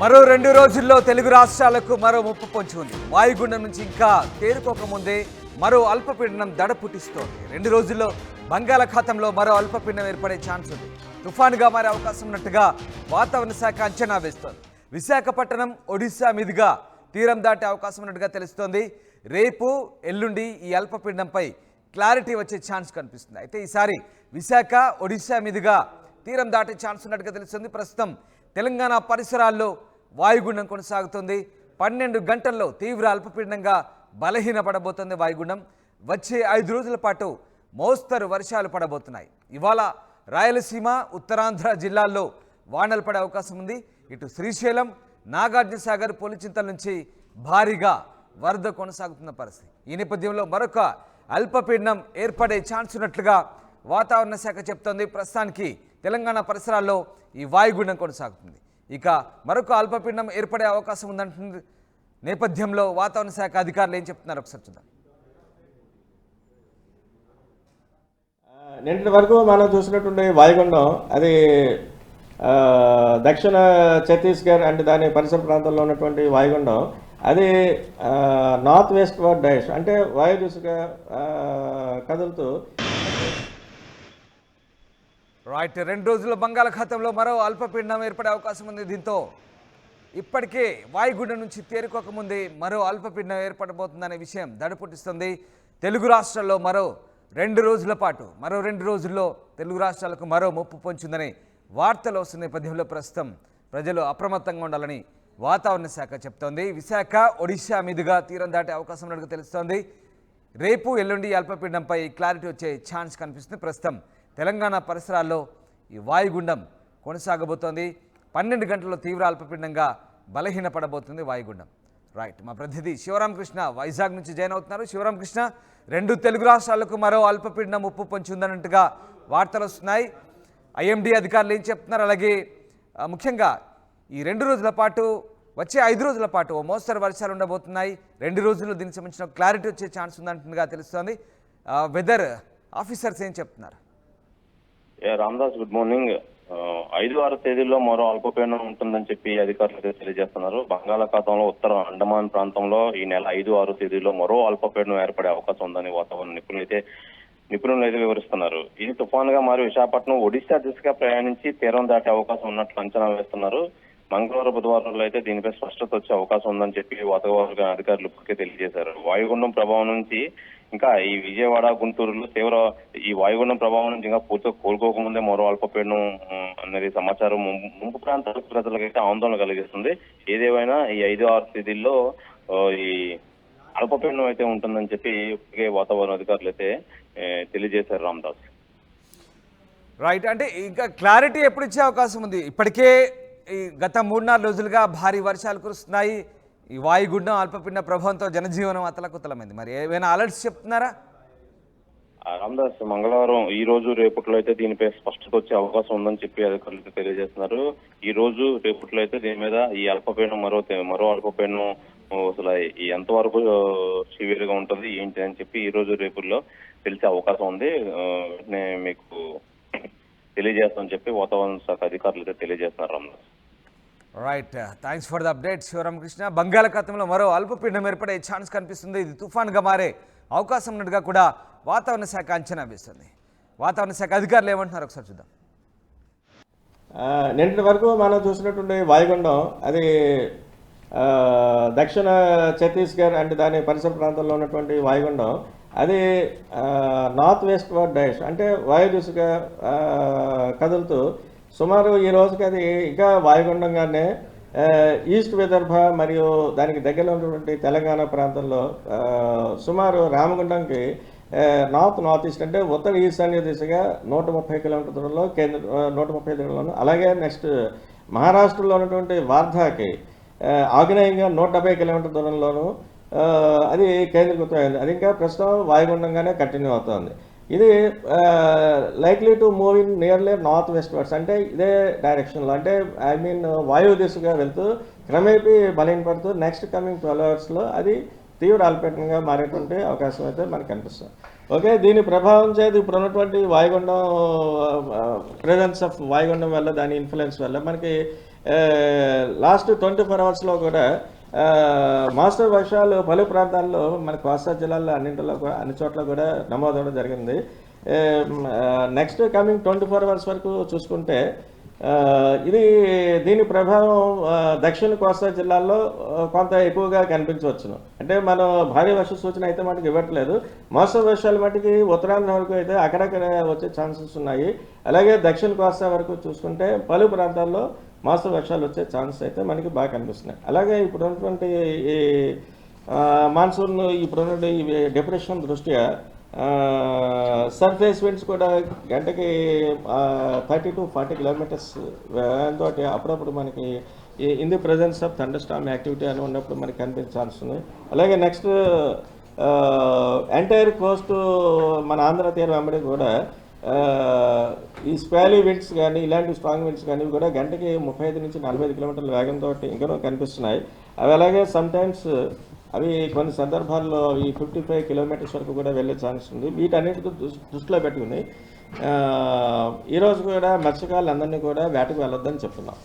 మరో 2 రోజుల్లో తెలుగు రాష్ట్రాలకు మరో ముప్పు పొంచి ఉంది. వాయుగుండం నుంచి ఇంకా తేరుకోకముందే మరో అల్పపీడనం దడ పుట్టిస్తోంది. 2 రోజుల్లో బంగాళాఖాతంలో మరో అల్పపీడనం ఏర్పడే ఛాన్స్ ఉంది. తుఫానుగా మారే అవకాశం ఉన్నట్టుగా వాతావరణ శాఖ అంచనా వేస్తోంది. విశాఖపట్నం ఒడిశా మీదుగా తీరం దాటే అవకాశం ఉన్నట్టుగా తెలుస్తోంది. రేపు ఎల్లుండి ఈ అల్పపీడనంపై క్లారిటీ వచ్చే ఛాన్స్ కనిపిస్తుంది. అయితే ఈసారి విశాఖ ఒడిశా మీదుగా తీరం దాటే ఛాన్స్ ఉన్నట్టుగా తెలుస్తుంది. ప్రస్తుతం తెలంగాణ పరిసరాల్లో వాయుగుండం కొనసాగుతుంది. 12 గంటల్లో తీవ్ర అల్పపీడనంగా బలహీనపడబోతుంది వాయుగుండం. వచ్చే 5 రోజుల పాటు మోస్తరు వర్షాలు పడబోతున్నాయి. ఇవాళ రాయలసీమ, ఉత్తరాంధ్ర జిల్లాల్లో వానలు పడే అవకాశం ఉంది. ఇటు శ్రీశైలం, నాగార్జునసాగర్, పులిచింతల నుంచి భారీగా వరద కొనసాగుతున్న పరిస్థితి. ఈ నేపథ్యంలో మరొక అల్పపీడనం ఏర్పడే ఛాన్స్ ఉన్నట్లుగా వాతావరణ శాఖ చెప్తోంది. ప్రస్తుతానికి తెలంగాణ పరిసరాల్లో ఈ వాయుగుండం కొనసాగుతుంది. ఇక మరొక అల్పపీడనం ఏర్పడే అవకాశం ఉందంటుంది నేపథ్యంలో వాతావరణ శాఖ అధికారులు ఏం చెప్తున్నారు ఒకసారి చూద్దాం. నిన్నటి వరకు మనం చూసినటువంటి వాయుగుండం అది దక్షిణ ఛత్తీస్గఢ్ అంటే దాని పరిసర ప్రాంతాల్లో ఉన్నటువంటి వాయుగుండం అది నార్త్ వెస్ట్ వర్డ్ డైరెక్ట్ అంటే వాయు దిశగా కదులుతూ రైట్ 2 రోజుల బంగాళాఖాతంలో మరో అల్పపీడనం ఏర్పడే అవకాశం ఉంది. దీంతో ఇప్పటికే వాయుగుండం నుంచి తేరుకోకముందే మరో అల్పపీడనం ఏర్పడబోతుందనే విషయం దడపుట్టిస్తుంది. తెలుగు రాష్ట్రాల్లో మరో 2 రోజుల పాటు మరో 2 రోజుల్లో తెలుగు రాష్ట్రాలకు మరో ముప్పు పొంచుందని వార్తలు వస్తున్న నేపథ్యంలో ప్రస్తుతం ప్రజలు అప్రమత్తంగా ఉండాలని వాతావరణ శాఖ చెప్తోంది. విశాఖ, ఒడిశా మీదుగా తీరం దాటే అవకాశం ఉన్నట్టుగా తెలుస్తోంది. రేపు ఎల్లుండి అల్పపీడనంపై క్లారిటీ వచ్చే ఛాన్స్ కనిపిస్తుంది. ప్రస్తుతం తెలంగాణ పరిసరాల్లో ఈ వాయుగుండం కొనసాగబోతోంది. 12 గంటల్లో తీవ్ర అల్పపీడనంగా బలహీనపడబోతుంది వాయుగుండం. రైట్, మా ప్రతినిధి శివరామకృష్ణ వైజాగ్ నుంచి జాయిన్ అవుతున్నారు. శివరామకృష్ణ, 2 తెలుగు రాష్ట్రాలకు మరో అల్పపీడనం ముప్పు పొంచి ఉందన్నట్టుగా వార్తలు వస్తున్నాయి. ఐఎండీ అధికారులు ఏం చెప్తున్నారు? అలాగే ముఖ్యంగా ఈ 2 రోజుల పాటు వచ్చే 5 రోజుల పాటు మోస్తరు వర్షాలు ఉండబోతున్నాయి. 2 రోజుల్లో దీనికి సంబంధించిన క్లారిటీ వచ్చే ఛాన్స్ ఉందంటుగా తెలుస్తోంది. వెదర్ ఆఫీసర్స్ ఏం చెప్తున్నారు? Ramdas, good morning. 5-6 తేదీల్లో మరో అల్పపీడనం ఉంటుందని చెప్పి అధికారులు తెలియజేస్తున్నారు. బంగాళాఖాతంలో ఉత్తర అండమాన్ ప్రాంతంలో ఈ నెల 5-6 తేదీల్లో మరో అల్పపీడనం ఏర్పడే అవకాశం ఉందని వాతావరణ నిపుణులు అయితే వివరిస్తున్నారు. ఇది తుఫానుగా మారి విశాఖపట్నం ఒడిశా దిశగా ప్రయాణించి తీరం దాటే అవకాశం ఉన్నట్లు అంచనా వేస్తున్నారు. మంగళవారం, బుధవారంలో అయితే దీనిపై స్పష్టత వచ్చే అవకాశం ఉందని చెప్పి వాతావరణ అధికారులు ఇప్పటికే తెలియజేశారు. వాయుగుండం ప్రభావం నుంచి ఇంకా ఈ విజయవాడ, గుంటూరులో ఈ వాయుగుండం ప్రభావం నుంచి ఇంకా పూర్తిగా కోలుకోకముందే మరో అల్పపీడనం అనేది సమాచారం ముంపు ప్రాంతాల ప్రజలకైతే ఆందోళన కలిగిస్తుంది. ఏదేమైనా ఈ 5-6 తేదీల్లో ఈ అల్పపీడనం అయితే ఉంటుందని చెప్పి ఇప్పటికే వాతావరణ అధికారులు అయితే తెలియజేశారు. రామదాస్, రైట్, అంటే ఇంకా క్లారిటీ ఎప్పుడు ఇచ్చే అవకాశం ఉంది? ఇప్పటికే ఈ గత 3-4 రోజులుగా భారీ వర్షాలు కురుస్తున్నాయి. ఈ వాయుగుండం అల్పపీడన ప్రభావంతో జనజీవనం అతలకుతలమైంది. మరి ఏమైనా అలర్ట్స్ చెప్తున్నారా? రామదాస్, మంగళవారం ఈ రోజు రేపట్లో అయితే దీనిపై స్పష్టత వచ్చే అవకాశం ఉందని చెప్పి అధికారులు తెలియజేస్తున్నారు. ఈ రోజు రేపట్లో అయితే దీని మీద ఈ అల్పపీడనం మరో అల్పపీడనం అసలు ఎంతవరకు సివియర్ గా ఉంటుంది ఏంటి అని చెప్పి ఈ రోజు రేపుల్లో తెలిసే అవకాశం ఉంది. వెంటనే మీకు తెలియజేస్తామని చెప్పి వాతావరణ శాఖ అధికారులు అయితే తెలియజేస్తున్నారు. Ramdas, right, thanks for the update Sivaramakrishna. బంగాళాఖాతంలో మరో అల్పపీడనం ఏర్పడే ఛాన్స్ కనిపిస్తుంది. ఇది తుఫాన్గా మారే అవకాశం ఉన్నట్టుగా కూడా వాతావరణ శాఖ అంచనా వేస్తుంది. వాతావరణ శాఖ అధికారులు ఏమంటున్నారు ఒకసారి చూద్దాం. నిన్నటి వరకు మనం చూసినటువంటి వాయుగుండం అది దక్షిణ ఛత్తీస్గఢ్ అంటే దాని పరిసర ప్రాంతాల్లో ఉన్నటువంటి వాయుగుండం అది నార్త్ వెస్ట్ వర్డ్ డైరెక్ట్ అంటే వాయు దిశగా కదులుతూ సుమారు ఈ రోజుకి అది ఇంకా వాయుగుండంగానే ఈస్ట్ విదర్భ మరియు దానికి దగ్గరలో ఉన్నటువంటి తెలంగాణ ప్రాంతంలో సుమారు రామగుండంకి నార్త్ ఈస్ట్ అంటే ఉత్తర ఈశాన్య దిశగా 130 కిలోమీటర్ దూరంలో 130 దూరంలోను, అలాగే నెక్స్ట్ మహారాష్ట్రలో ఉన్నటువంటి వార్ధాకి ఆగ్నేయంగా 170 కిలోమీటర్ దూరంలోను అది కేంద్రీకృతమైంది. అది ఇంకా ప్రస్తుతం వాయుగుండంగానే కంటిన్యూ అవుతుంది. ఇది likely to move in nearly north west words అంటే ఇదే డైరెక్షన్లో అంటే వాయు దిశగా వెళ్తూ క్రమేపీ బలహీనపడుతూ నెక్స్ట్ కమింగ్ 12 అవర్స్లో అది తీవ్ర అల్పపీడనంగా మారేటువంటి అవకాశం అయితే మనకు కనిపిస్తుంది. ఓకే, దీని ప్రభావం చేతి ఇప్పుడు ఉన్నటువంటి వాయుగుండం ప్రెజెన్స్ ఆఫ్ వాయుగుండం వల్ల, దాని ఇన్ఫ్లుయెన్స్ వల్ల మనకి లాస్ట్ 24 అవర్స్లో కూడా మాస్టర్ వర్షాలు పలు ప్రాంతాల్లో మన కోస్తా జిల్లాల్లో అన్ని చోట్ల కూడా నమోదవడం జరిగింది. నెక్స్ట్ కమింగ్ 24 అవర్స్ వరకు చూసుకుంటే దీని ప్రభావం దక్షిణ కోస్తా జిల్లాల్లో కొంత ఎక్కువగా కనిపించవచ్చును. అంటే మనం భారీ వర్ష సూచన అయితే మటుకు ఇవ్వట్లేదు. మోస్తరు వర్షాలు మటుకి ఉత్తరాంధ్ర వరకు అయితే అక్కడక్కడ వచ్చే ఛాన్సెస్ ఉన్నాయి. అలాగే దక్షిణ కోస్తా వరకు చూసుకుంటే పలు ప్రాంతాల్లో మోస్తరు వర్షాలు వచ్చే ఛాన్సెస్ అయితే మనకి బాగా కనిపిస్తున్నాయి. అలాగే ఇప్పుడు ఉన్నటువంటి ఈ మాన్సూన్ ఇప్పుడున్నటువంటి డిప్రెషన్ దృష్ట్యా సర్ఫేస్ విండ్స్ కూడా గంటకి 30 to 40 కిలోమీటర్స్ వేగంతో అప్పుడప్పుడు మనకి in the presence of thunder Storm activity అని ఉన్నప్పుడు మనకి కనిపించే ఛాన్స్ ఉంది. అలాగే నెక్స్ట్ ఎంటైర్ కోస్ట్ మన ఆంధ్ర తీరం వెంబడి కూడా ఈ స్పాలీ విండ్స్ కానీ ఇలాంటి స్ట్రాంగ్ విండ్స్ కానీ కూడా గంటకి 35 నుంచి 45 కిలోమీటర్ల వేగంతో ఇంకా కనిపిస్తున్నాయి. అవి అలాగే సమ్టైమ్స్ అవి కొన్ని సందర్భాల్లో ఈ 55 కిలోమీటర్స్ వరకు కూడా వెళ్ళే ఛాన్స్ ఉంది. వీటన్నిటితో దృష్టిలో పెట్టుకుని ఈరోజు కూడా మత్స్యకారులందరినీ కూడా వేటకు వెళ్ళొద్దని చెప్తున్నాం.